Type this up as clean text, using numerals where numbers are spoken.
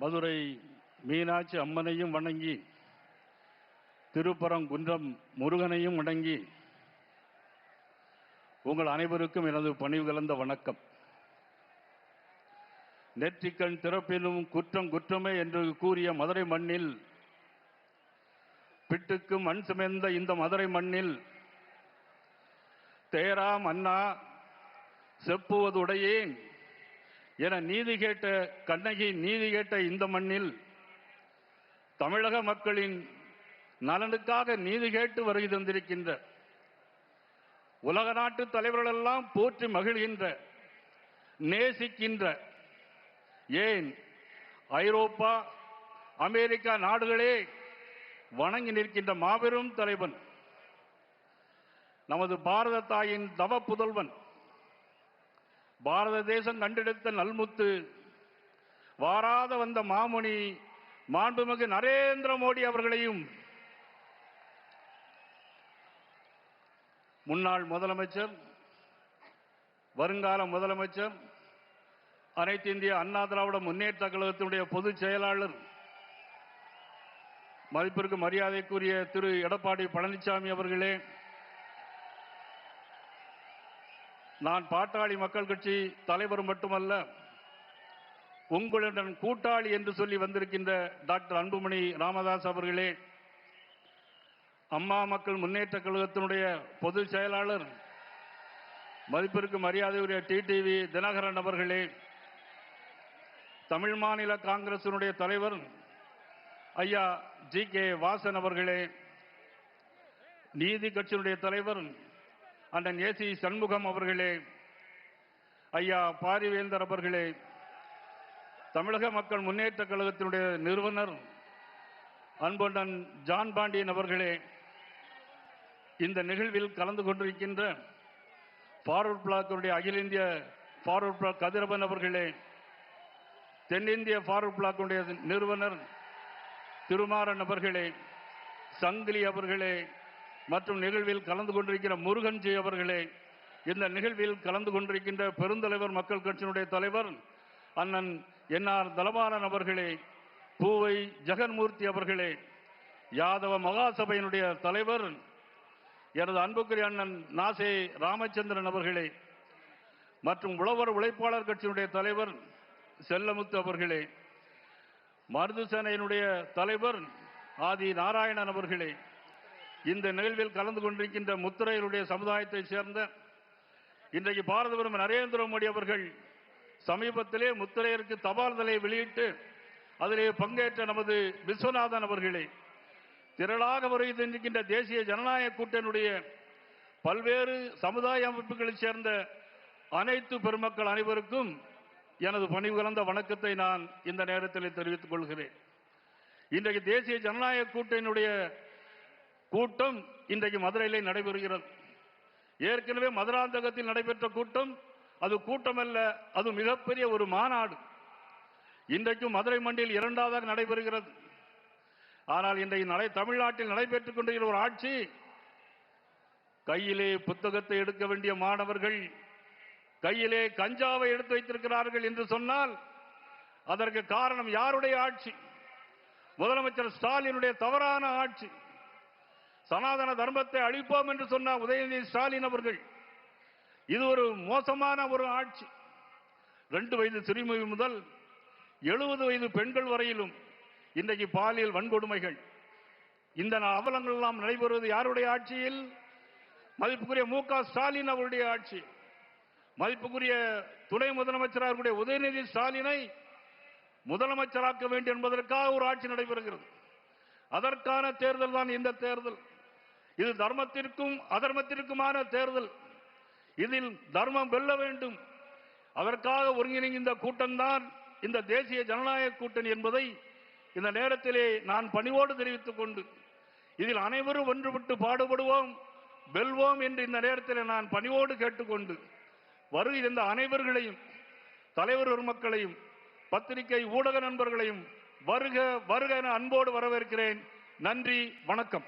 மதுரை மீனாட்சி அம்மனையும் வணங்கி, திருப்பரங்குன்றம் முருகனையும் வணங்கி, உங்கள் அனைவருக்கும் எனது பணிவு கலந்த வணக்கம். நெற்றிக்கண் திறப்பினும் குற்றம் குற்றமே என்று கூறிய மதுரை மண்ணில், பிட்டுக்கு மண் சுமந்த இந்த மதுரை மண்ணில், தேராம் அண்ணா செப்புவதுடையேன் என நீதி கேட்ட கண்ணகி நீதி கேட்ட இந்த மண்ணில், தமிழக மக்களின் நலனுக்காக நீதி கேட்டு வருகை தந்திருக்கின்ற உலக நாட்டு தலைவர்களெல்லாம் போற்றி மகிழ்கின்ற, நேசிக்கின்ற, ஏன் ஐரோப்பா அமெரிக்கா நாடுகளே வணங்கி நிற்கின்ற மாபெரும் தலைவன், நமது பாரத தாயின் தவ புதல்வன், பாரத தேசம் கண்டெடுத்த நல்முத்து, வாராத வந்த மாமுனி மாண்புமிகு நரேந்திர மோடி அவர்களையும், முன்னாள் முதலமைச்சர், வருங்கால முதலமைச்சர், அனைத்து இந்திய அண்ணா திராவிட முன்னேற்ற கழகத்தினுடைய பொதுச் செயலாளர், மதிப்பிற்கு மரியாதைக்குரிய திரு எடப்பாடி பழனிசாமி அவர்களே, நான் பாட்டாளி மக்கள் கட்சி தலைவர் மட்டுமல்ல, உங்களுடன் கூட்டாளி என்று சொல்லி வந்திருக்கின்ற டாக்டர் அன்புமணி ராமதாஸ் அவர்களே, அம்மா மக்கள் முன்னேற்ற கழகத்தினுடைய பொதுச் செயலாளர், மதிப்பிற்கு மரியாதைக்குரிய டிடிவி தினகரன் அவர்களே, தமிழ் மாநில காங்கிரசினுடைய தலைவர் ஐயா ஜி.கே. வாசன் அவர்களே, நீதி கட்சியினுடைய தலைவர் அண்ணன் ஏ.சி. சண்முகம் அவர்களே, ஐயா பாரிவேந்தர் அவர்களே, தமிழக மக்கள் முன்னேற்ற கழகத்தினுடைய நிறுவனர் அன்புடன் ஜான் பாண்டியன் அவர்களே, இந்த நிகழ்வில் கலந்து கொண்டிருக்கின்ற ஃபார்வர்ட் பிளாக்கினுடைய அகில இந்திய ஃபார்வர்ட் பிளாக் கதிரவன் அவர்களே, தென்னிந்திய ஃபார்வர்ட் பிளாக்கினுடைய நிறுவனர் திருமாறன் அவர்களே, சங்கிலி அவர்களே, மற்றும் நிகழ்வில் கலந்து கொண்டிருக்கிற முருகன்ஜி அவர்களே, இந்த நிகழ்வில் கலந்து கொண்டிருக்கின்ற பெருந்தலைவர் மக்கள் கட்சியினுடைய தலைவர் அண்ணன் என்.ஆர். தலபாலன் அவர்களே, பூவை ஜெகன்மூர்த்தி அவர்களே, யாதவ மகாசபையினுடைய தலைவர் எனது அன்புக்குரிய அண்ணன் நாசே ராமச்சந்திரன் அவர்களே, மற்றும் உழவர் உழைப்பாளர் கட்சியினுடைய தலைவர் செல்லமுத்து அவர்களே, மருது சேனையினுடைய தலைவர் ஆதி நாராயணன் அவர்களே, இந்த நிகழ்வில் கலந்து கொண்டிருக்கின்ற முத்திரையருடைய சமுதாயத்தை சேர்ந்த, இன்றைக்கு பாரத பிரதமர் நரேந்திர மோடி அவர்கள் சமீபத்திலே முத்திரையருக்கு தபால் தலை வெளியிட்டு அதிலே பங்கேற்ற நமது விஸ்வநாதன் அவர்களே, திரளாக வருகை தந்திருக்கின்ற தேசிய ஜனநாயக கூட்டணியுடைய பல்வேறு சமுதாய அமைப்புகளைச் சேர்ந்த அனைத்து பெருமக்கள் அனைவருக்கும் எனது பணிவு கலந்த வணக்கத்தை நான் இந்த நேரத்தில் தெரிவித்துக் கொள்கிறேன். இன்றைக்கு தேசிய ஜனநாயக கூட்டணியுடைய கூட்டம் இன்றைக்கு மதுரையிலே நடைபெறுகிறது. ஏற்கனவே மதுராந்தகத்தில் நடைபெற்ற கூட்டம் அது கூட்டம் அல்ல, அது மிகப்பெரிய ஒரு மாநாடு. இன்றைக்கும் மதுரை மண்டியில் இரண்டாவதாக நடைபெறுகிறது. ஆனால் இன்றைக்கு தமிழ்நாட்டில் நடைபெற்றுக் கொண்டிருக்கிற ஒரு ஆட்சி, கையிலே புத்தகத்தை எடுக்க வேண்டிய மாணவர்கள் கையிலே கஞ்சாவை எடுத்து வைத்திருக்கிறார்கள் என்று சொன்னால் அதற்கு காரணம் யாருடைய ஆட்சி? முதலமைச்சர் ஸ்டாலினுடைய தவறான ஆட்சி. சனாதன தர்மத்தை அழிப்போம் என்று சொன்னார் உதயநிதி ஸ்டாலின் அவர்கள். இது ஒரு மோசமான ஒரு ஆட்சி. 2 வயது சிறுமி முதல் 70 வயது பெண்கள் வரையிலும் இன்றைக்கு பாலியல் வன்கொடுமைகள், இந்த அவலங்கள் எல்லாம் நடைபெறுவது யாருடைய ஆட்சியில்? மதிப்புக்குரிய மு.க. ஸ்டாலின் அவருடைய ஆட்சி. மதிப்புக்குரிய துணை முதலமைச்சராக உதயநிதி ஸ்டாலினை முதலமைச்சராக்க வேண்டும் என்பதற்காக ஒரு ஆட்சி நடைபெறுகிறது. அதற்கான தேர்தல் தான் இந்த தேர்தல். இது தர்மத்திற்கும் அதர்மத்திற்குமான தேர்தல். இதில் தர்மம் வெல்ல வேண்டும். அதற்காக ஒருங்கிணைந்த கூட்டம்தான் இந்த தேசிய ஜனநாயக கூட்டணி என்பதை இந்த நேரத்திலே நான் பணிவோடு தெரிவித்துக் கொண்டு, இதில் அனைவரும் ஒன்றுபட்டு பாடுபடுவோம், வெல்வோம் என்று இந்த நேரத்தில் நான் பணிவோடு கேட்டுக்கொண்டு, வருகை இந்த அனைவர்களையும், தலைவர் மக்களையும், பத்திரிகை ஊடக நண்பர்களையும் வருக வருக என அன்போடு வரவேற்கிறேன். நன்றி, வணக்கம்.